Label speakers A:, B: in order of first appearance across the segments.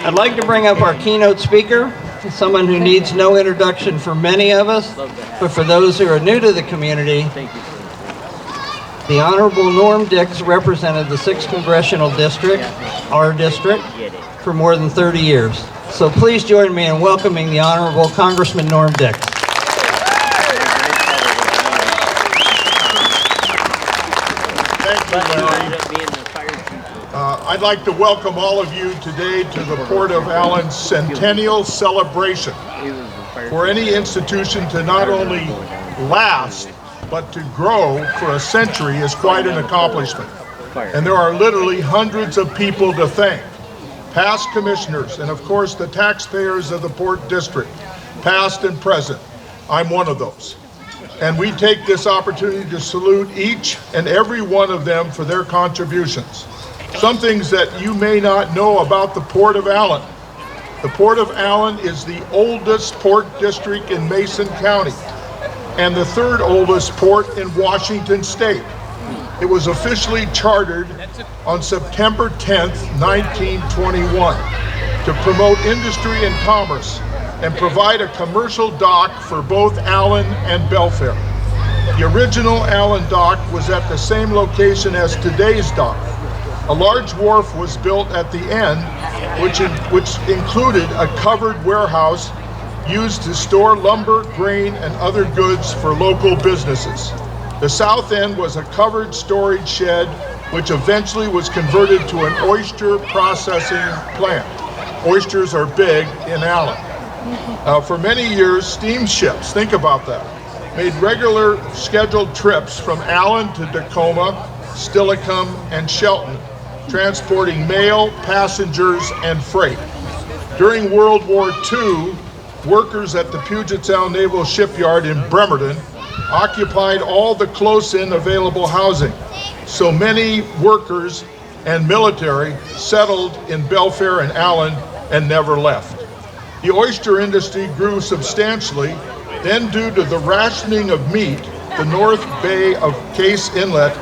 A: I'd like to bring up our keynote speaker, someone who needs no introduction for many of us, but for those who are new to the community, the Honorable Norm Dix represented the 6th Congressional District, our district, for more than 30 years. So please join me in welcoming the Honorable Congressman Norm Dix.
B: Thank you, Larry. I'd like to welcome all of you today to the Port of Allyn Centennial celebration. For any institution to not only last, but to grow for a century is quite an accomplishment. And there are literally hundreds of people to thank. Past commissioners, and of course the taxpayers of the Port District, past and present. I'm one of those. And we take this opportunity to salute each and every one of them for their contributions. Some things that you may not know about the Port of Allyn. The Port of Allyn is the oldest port district in Mason County and the 3rd oldest port in Washington State. It was officially chartered on September 10th, 1921 to promote industry and commerce and provide a commercial dock for both Allyn and Belfair. The original Allyn dock was at the same location as today's dock. A large wharf was built at the end, which included a covered warehouse used to store lumber, grain, and other goods for local businesses. The south end was a covered storage shed, which eventually was converted to an oyster processing plant. Oysters are big in Allyn. For many years, steamships, think about that, made regular scheduled trips from Allyn to Tacoma, Steilacoom, and Shelton, transporting mail, passengers, and freight. During World War II, workers at the Puget Sound Naval Shipyard in Bremerton occupied all the close-in available housing. So many workers and military settled in Belfair and Allyn and never left. The oyster industry grew substantially. Then, due to the rationing of meat, the North Bay of Case Inlet,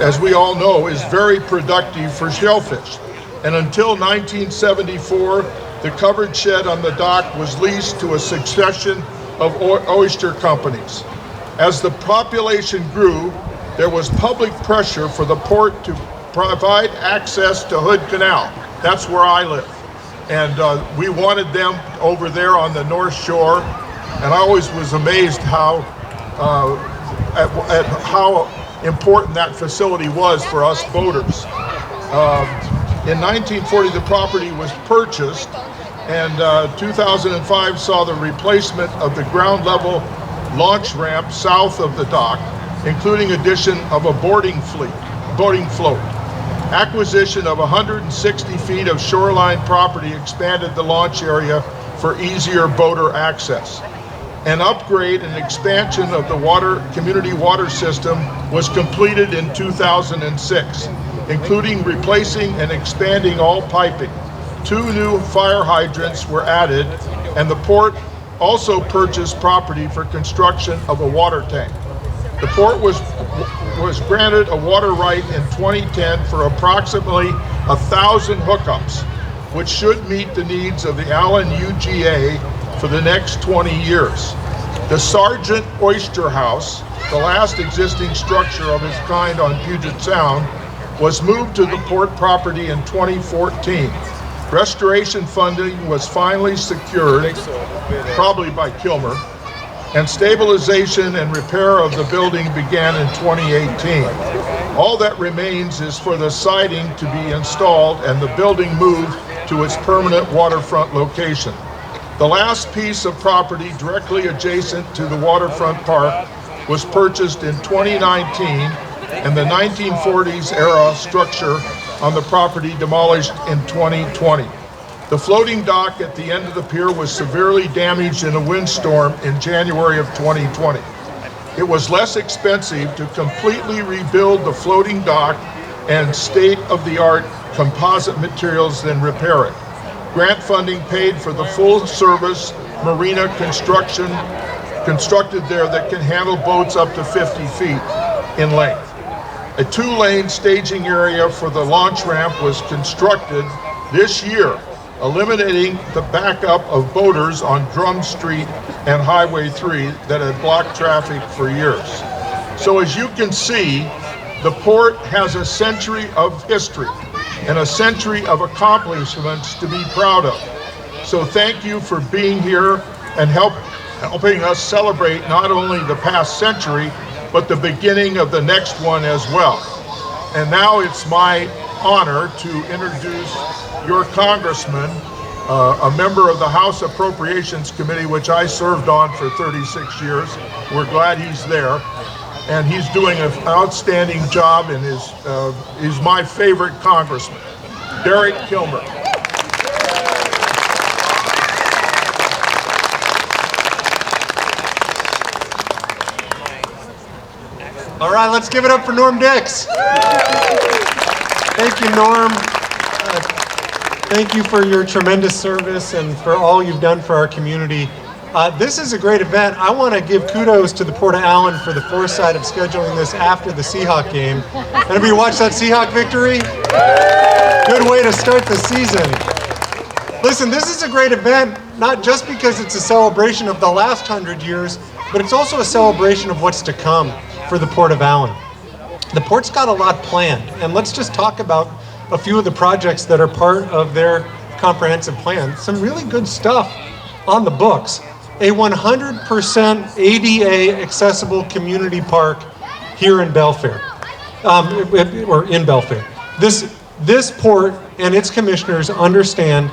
B: as we all know, is very productive for shellfish. And until 1974, the covered shed on the dock was leased to a succession of oyster companies. As the population grew, there was public pressure for the port to provide access to Hood Canal. That's where I live. And we wanted them over there on the North Shore. And I always was amazed at how important that facility was for us boaters. In 1940, the property was purchased, and 2005 saw the replacement of the ground level launch ramp south of the dock, including addition of a boating float. Acquisition of 160 feet of shoreline property expanded the launch area for easier boater access. An upgrade and expansion of the community water system was completed in 2006, including replacing and expanding all piping. 2 new fire hydrants were added, and the port also purchased property for construction of a water tank. The port was granted a water right in 2010 for approximately 1,000 hookups, which should meet the needs of the Allyn UGA for the next 20 years. The Sargent Oyster House, the last existing structure of its kind on Puget Sound, was moved to the port property in 2014. Restoration funding was finally secured, probably by Kilmer, and stabilization and repair of the building began in 2018. All that remains is for the siding to be installed and the building moved to its permanent waterfront location. The last piece of property directly adjacent to the waterfront park was purchased in 2019, and the 1940s era structure on the property demolished in 2020. The floating dock at the end of the pier was severely damaged in a windstorm in January of 2020. It was less expensive to completely rebuild the floating dock and state-of-the-art composite materials than repair it. Grant funding paid for the full-service marina constructed there that can handle boats up to 50 feet in length. A 2-lane staging area for the launch ramp was constructed this year eliminating the backup of boaters on Drum Street and Highway 3 that had blocked traffic for years. So as you can see, the port has a century of history and a century of accomplishments to be proud of. So thank you for being here and helping us celebrate not only the past century, but the beginning of the next one as well. And now it's my honor to introduce your congressman, a member of the House Appropriations Committee, which I served on for 36 years. We're glad he's there. And he's doing an outstanding job and is my favorite congressman, Derek Kilmer.
C: All right, let's give it up for Norm Dix. Thank you, Norm. Thank you for your tremendous service and for all you've done for our community. This is a great event. I want to give kudos to the Port of Allyn for the foresight of scheduling this after the Seahawk game. Anybody watch that Seahawk victory? Good way to start the season. Listen, this is a great event, not just because it's a celebration of the last 100 years, but it's also a celebration of what's to come for the Port of Allyn. The port's got a lot planned, and let's just talk about a few of the projects that are part of their comprehensive plan. Some really good stuff on the books. A 100% ADA accessible community park here in Belfair, or in Belfair. This port and its commissioners understand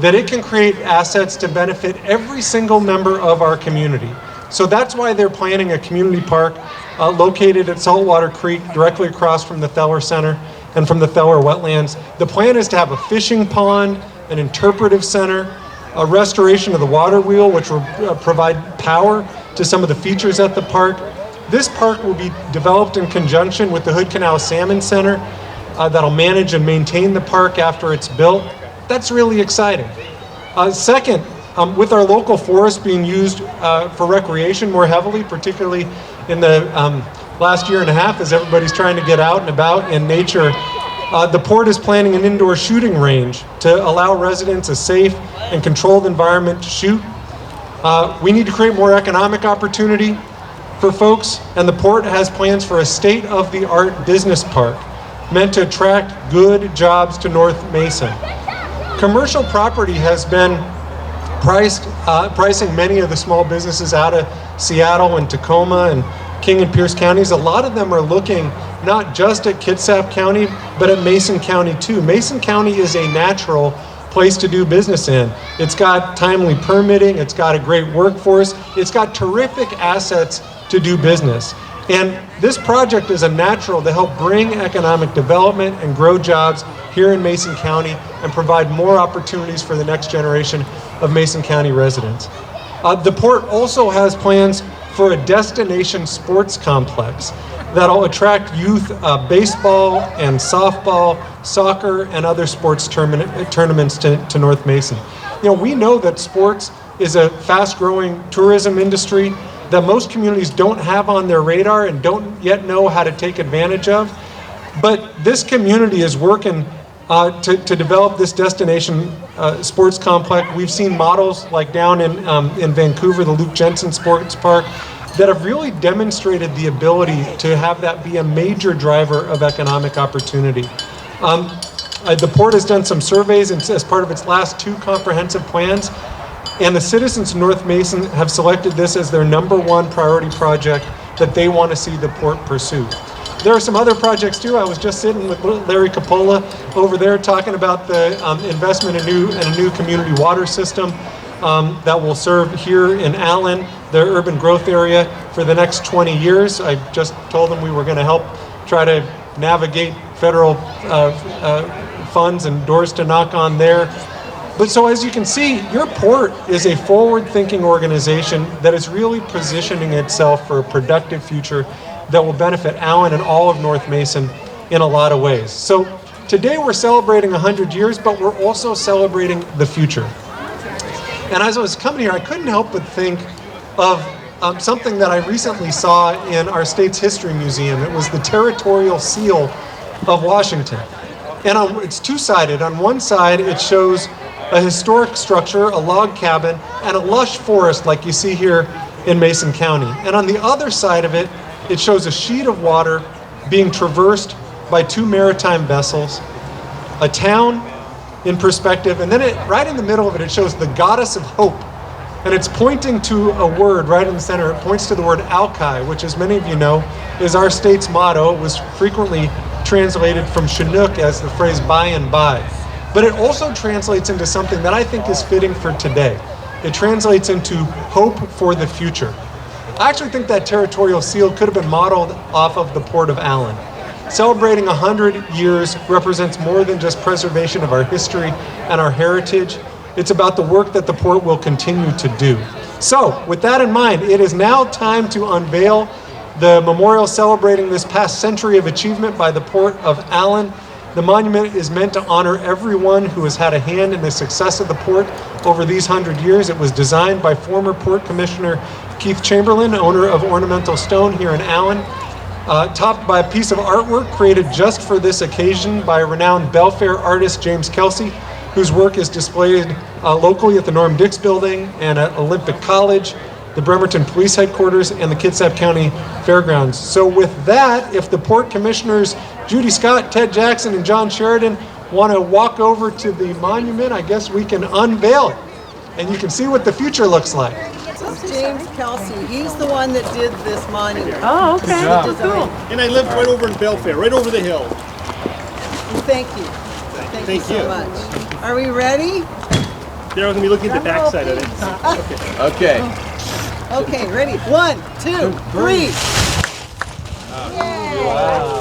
C: that it can create assets to benefit every single member of our community. So that's why they're planning a community park located at Saltwater Creek, directly across from the Theller Center and from the Theller Wetlands. The plan is to have a fishing pond, an interpretive center, a restoration of the water wheel, which will provide power to some of the features at the park. This park will be developed in conjunction with the Hood Canal Salmon Center that'll manage and maintain the park after it's built. That's really exciting. Second, with our local forest being used for recreation more heavily, particularly in the last year and a half as everybody's trying to get out and about in nature, the port is planning an indoor shooting range to allow residents a safe and controlled environment to shoot. We need to create more economic opportunity for folks, and the port has plans for a state-of-the-art business park meant to attract good jobs to North Mason. Commercial property has been pricing many of the small businesses out of Seattle and Tacoma and King and Pierce counties. A lot of them are looking not just at Kitsap County, but at Mason County too. Mason County is a natural place to do business in. It's got timely permitting, it's got a great workforce, it's got terrific assets to do business. And this project is a natural to help bring economic development and grow jobs here in Mason County and provide more opportunities for the next generation of Mason County residents. The port also has plans for a destination sports complex that'll attract youth baseball and softball, soccer, and other sports tournaments to North Mason. You know, we know that sports is a fast-growing tourism industry that most communities don't have on their radar and don't yet know how to take advantage of. But this community is working to develop this destination sports complex. We've seen models like down in Vancouver, the Luke Jensen Sports Park, that have really demonstrated the ability to have that be a major driver of economic opportunity. The port has done some surveys as part of its last 2 comprehensive plans, and the citizens of North Mason have selected this as their #1 priority project that they want to see the port pursue. There are some other projects too. I was just sitting with Larry Capola over there talking about the investment in a new community water system that will serve here in Allyn, the urban growth area, for the next 20 years. I just told them we were going to help try to navigate federal funds and doors to knock on there. But so as you can see, your port is a forward-thinking organization that is really positioning itself for a productive future that will benefit Allyn and all of North Mason in a lot of ways. So today we're celebrating 100 years, but we're also celebrating the future. And as I was coming here, I couldn't help but think of something that I recently saw in our state's history museum. It was the Territorial Seal of Washington. And it's two-sided. On one side, it shows a historic structure, a log cabin, and a lush forest like you see here in Mason County. And on the other side of it, it shows a sheet of water being traversed by 2 maritime vessels, a town in perspective, and then right in the middle of it, it shows the goddess of hope. And it's pointing to a word right in the center. It points to the word Alki, which, as many of you know, is our state's motto. It was frequently translated from Chinook as the phrase by and by. But it also translates into something that I think is fitting for today. It translates into hope for the future. I actually think that territorial seal could have been modeled off of the Port of Allyn. Celebrating 100 years represents more than just preservation of our history and our heritage. It's about the work that the port will continue to do. So, with that in mind, it is now time to unveil the memorial celebrating this past century of achievement by the Port of Allyn. The monument is meant to honor everyone who has had a hand in the success of the port over these 100 years. It was designed by former Port Commissioner Keith Chamberlain, owner of Ornamental Stone here in Allyn, topped by a piece of artwork created just for this occasion by renowned Belfair artist James Kelsey, whose work is displayed locally at the Norm Dix Building and at Olympic College, the Bremerton Police Headquarters, and the Kitsap County Fairgrounds. So with that, if the Port Commissioners Judy Scott, Ted Jackson, and John Sheridan want to walk over to the monument, I guess we can unveil it. And you can see what the future looks like.
D: This is James Kelsey. He's the one that did this monument.
E: Oh, okay.
D: Cool.
E: And I lived right over in Belfair, right over the hill.
D: Thank you. Thank you so much. Are we ready?
E: There, I'm going to be looking at the back side of it.
A: Okay.
D: Okay, ready? 1, 2, 3.
A: Wow.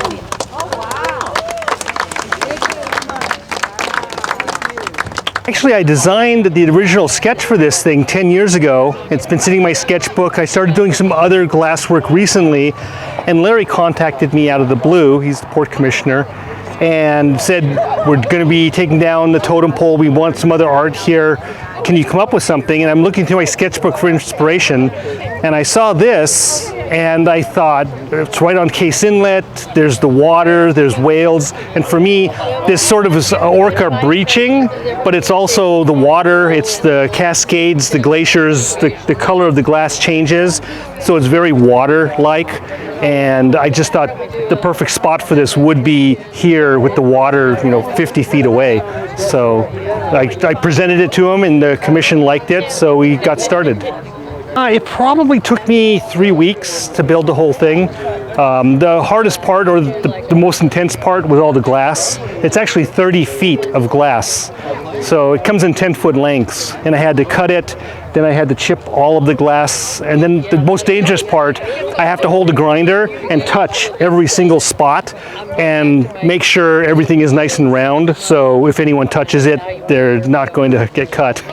F: Actually, I designed the original sketch for this thing 10 years ago. It's been sitting in my sketchbook. I started doing some other glass work recently, and Larry contacted me out of the blue. He's the port commissioner, and said, we're going to be taking down the totem pole. We want some other art here. Can you come up with something? And I'm looking through my sketchbook for inspiration, and I saw this, and I thought, it's right on Case Inlet, there's the water, there's whales, and for me, this sort of is orca breaching, but it's also the water, it's the cascades, the glaciers, the color of the glass changes, so it's very water-like, and I just thought the perfect spot for this would be here with the water, 50 feet away. So I presented it to him, and the commission liked it, so we got started. It probably took me 3 weeks to build the whole thing. The hardest part, or the most intense part, was all the glass. It's actually 30 feet of glass. So it comes in 10-foot lengths, and I had to cut it, then I had to chip all of the glass, and then the most dangerous part, I have to hold a grinder and touch every single spot and make sure everything is nice and round, so if anyone touches it, they're not going to get cut.